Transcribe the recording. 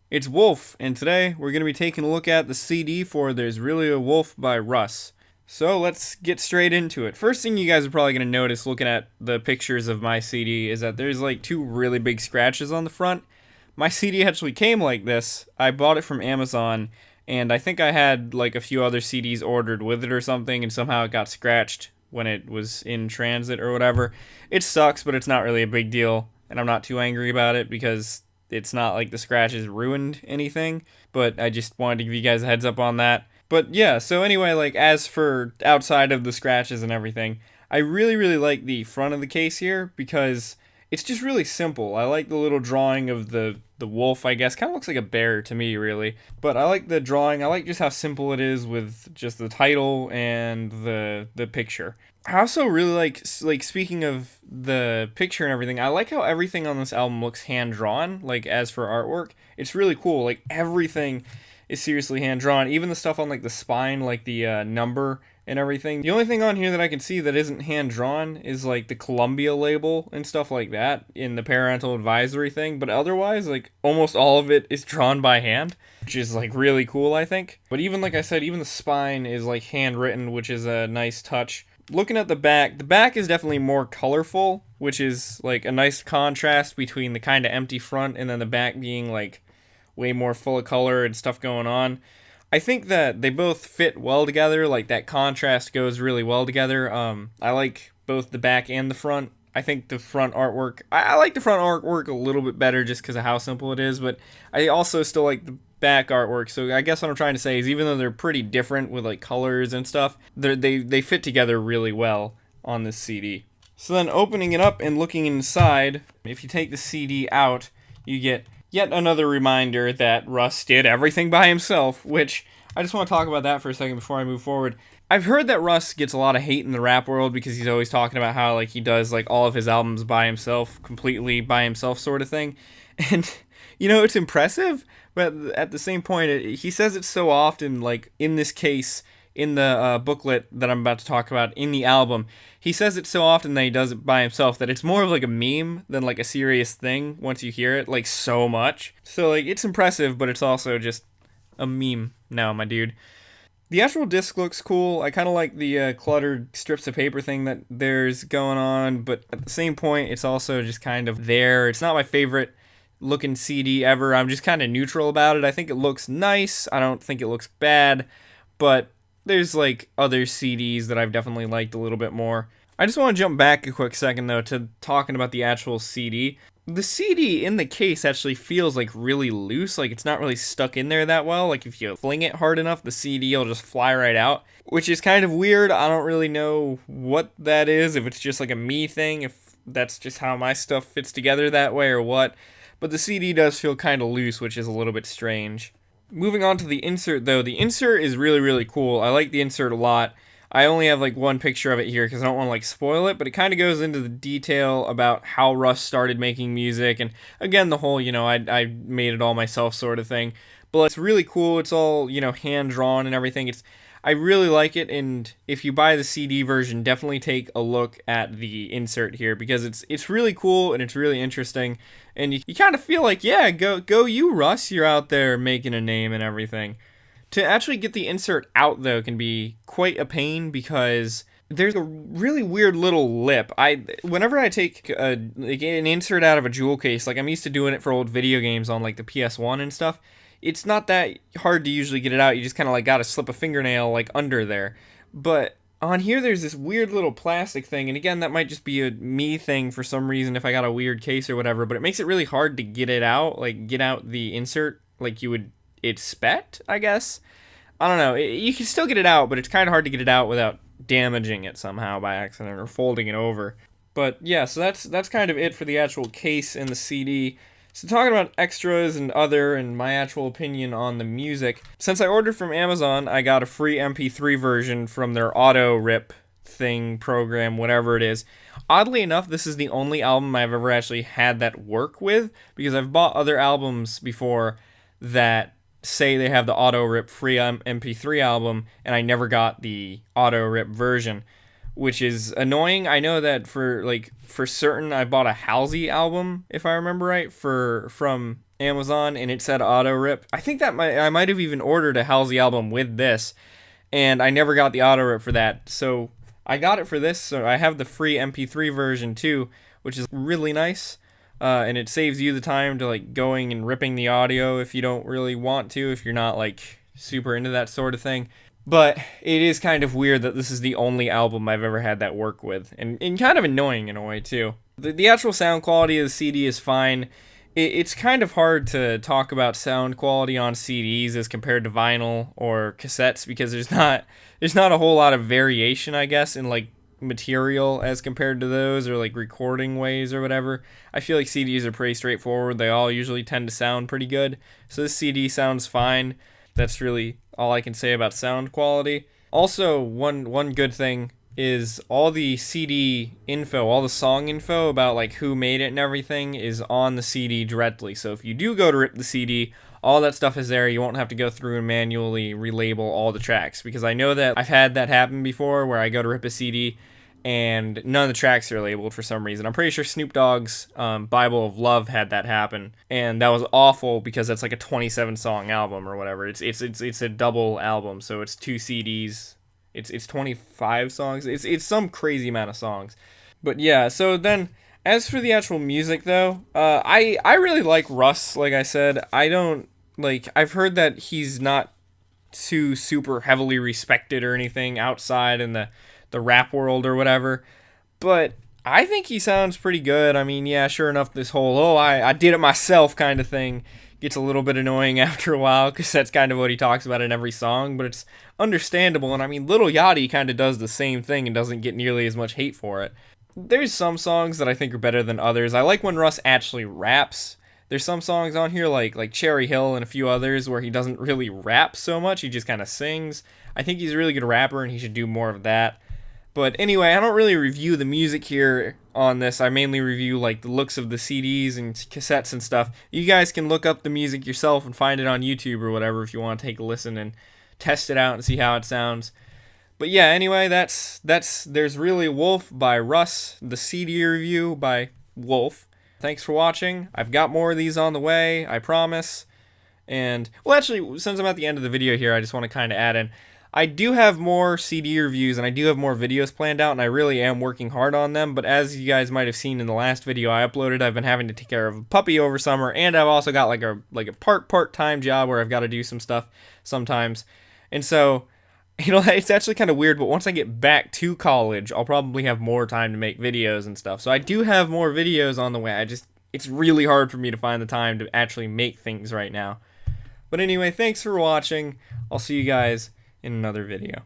It's Wulf, and today we're going to be taking a look at the CD for There's Really a Wolf by Russ. So let's get straight into it. First thing you guys are probably going to notice looking at the pictures of my CD is that there's like two really big scratches on the front. My CD actually came like this. I bought it from Amazon, and I think I had like a few other CDs ordered with it or something, and somehow it got scratched when it was in transit or whatever. It sucks, but it's not really a big deal, and I'm not too angry about it because it's not like the scratches ruined anything, but I just wanted to give you guys a heads up on that. But yeah, so anyway, like as for outside of the scratches and everything, I really like the front of the case here because it's just really simple. I like the little drawing of the wolf, I guess. Kind of looks like a bear to me, really. But I like the drawing. I like just how simple it is with just the title and the picture. I also really like speaking of the picture and everything. I like how everything on this album looks hand drawn. Like as for artwork, it's really cool. Like everything is seriously hand drawn. Even the stuff on like the spine, like the number and everything. The only thing on here that I can see that isn't hand drawn is like the Columbia label and stuff like that in the parental advisory thing. But otherwise, like almost all of it is drawn by hand, which is like really cool, I think. But even like I said, even the spine is like handwritten, which is a nice touch. Looking at the back is definitely more colorful, which is like a nice contrast between the kind of empty front and then the back being like way more full of color and stuff going on. I think that they both fit well together. Like that contrast goes really well together. I like both the back and the front. I think the front artwork. I like the front artwork a little bit better just because of how simple it is. But I also still like the back artwork. So I guess what I'm trying to say is even though they're pretty different with like colors and stuff, they fit together really well on this CD. So then opening it up and looking inside, if you take the CD out, you get yet another reminder that Russ did everything by himself, which I just want to talk about that for a second before I move forward. I've heard that Russ gets a lot of hate in the rap world because he's always talking about how like he does like all of his albums by himself, completely by himself sort of thing. And it's impressive, but at the same point he says it so often, like in this case in the booklet that I'm about to talk about in the album, he says it so often that he does it by himself that it's more of like a meme than like a serious thing once you hear it like so much. So like it's impressive, but it's also just a meme now, my dude. The actual disc looks cool. I kind of like the cluttered strips of paper thing that there's going on, but at the same point, it's also just kind of there. It's not my favorite looking CD ever. I'm just kind of neutral about it. I think it looks nice. I don't think it looks bad, but there's like other CDs that I've definitely liked a little bit more. I just want to jump back a quick second though to talking about the actual CD. The CD in the case actually feels like really loose, like it's not really stuck in there that well. Like if you fling it hard enough, the CD will just fly right out, which is kind of weird. I don't really know what that is, if it's just like a me thing, if that's just how my stuff fits together that way or what. But the CD does feel kind of loose, which is a little bit strange. Moving on to the insert though, the insert is really cool. I like the insert a lot. I only have like one picture of it here because I don't want to like spoil it, but it kind of goes into the detail about how Russ started making music, and again the whole I made it all myself sort of thing. But it's really cool. It's all hand drawn and everything. I really like it, and if you buy the CD version, definitely take a look at the insert here because it's really cool and it's really interesting, and you kind of feel like yeah, go you Russ, you're out there making a name and everything. To actually get the insert out, though, can be quite a pain because there's a really weird little lip. Whenever I take like an insert out of a jewel case, like I'm used to doing it for old video games on like the PS1 and stuff, it's not that hard to usually get it out. You just kind of like gotta slip a fingernail like under there. But on here, there's this weird little plastic thing, and again, that might just be a me thing for some reason if I got a weird case or whatever, but it makes it really hard to get it out, like get out the insert like you would expect, I guess. I don't know. You can still get it out, but it's kind of hard to get it out without damaging it somehow by accident or folding it over. But yeah, so that's kind of it for the actual case and the CD. So talking about extras and other and my actual opinion on the music, since I ordered from Amazon, I got a free MP3 version from their auto rip thing program, whatever it is. Oddly enough, this is the only album I've ever actually had that work with because I've bought other albums before that say they have the auto rip free MP3 album, and I never got the auto rip version, which is annoying. I know that for certain I bought a Halsey album, if I remember right, from Amazon, and it said auto rip. I think that I might have even ordered a Halsey album with this, and I never got the auto rip for that. So I got it for this. So I have the free MP3 version too, which is really nice. And it saves you the time to like going and ripping the audio if you don't really want to, if you're not like super into that sort of thing. But it is kind of weird that this is the only album I've ever had that work with, and kind of annoying in a way too. The actual sound quality of the CD is fine. It's kind of hard to talk about sound quality on CDs as compared to vinyl or cassettes because there's not a whole lot of variation, I guess, in like material as compared to those, or like recording ways or whatever. I feel like CDs are pretty straightforward. They all usually tend to sound pretty good. So this CD sounds fine. That's really all I can say about sound quality. Also, one good thing is all the CD info, all the song info about like who made it and everything is on the CD directly. So if you do go to rip the CD, all that stuff is there. You won't have to go through and manually relabel all the tracks, because I know that I've had that happen before where I go to rip a CD and none of the tracks are labeled for some reason. I'm pretty sure Snoop Dogg's Bible of Love had that happen, and that was awful because that's like a 27 song album or whatever. It's a double album, so it's 2 CDs. It's 25 songs. It's some crazy amount of songs. But yeah, so then as for the actual music though, I really like Russ. Like I said, I've heard that he's not too super heavily respected or anything outside in the rap world or whatever, but I think he sounds pretty good. I mean, yeah, sure enough, this whole I did it myself kind of thing gets a little bit annoying after a while, because that's kind of what he talks about in every song, but it's understandable. And I mean, Lil Yachty kind of does the same thing and doesn't get nearly as much hate for it. There's some songs that I think are better than others. I like when Russ actually raps. There's some songs on here like Cherry Hill and a few others where he doesn't really rap so much, he just kind of sings. I think he's a really good rapper and he should do more of that. But anyway, I don't really review the music here on this. I mainly review like the looks of the CDs and cassettes and stuff. You guys can look up the music yourself and find it on YouTube or whatever if you want to take a listen and test it out and see how it sounds. But yeah, anyway, that's There's Really a Wulf by Russ, the CD review by Wulf. Thanks for watching. I've got more of these on the way, I promise. And, well, actually, since I'm at the end of the video here, I just want to kind of add in, I do have more CD reviews and I do have more videos planned out, and I really am working hard on them. But as you guys might have seen in the last video I uploaded, I've been having to take care of a puppy over summer, and I've also got like a part-time job where I've got to do some stuff sometimes. And so, it's actually kind of weird, but once I get back to college, I'll probably have more time to make videos and stuff. So I do have more videos on the way. It's really hard for me to find the time to actually make things right now. But anyway, thanks for watching. I'll see you guys in another video.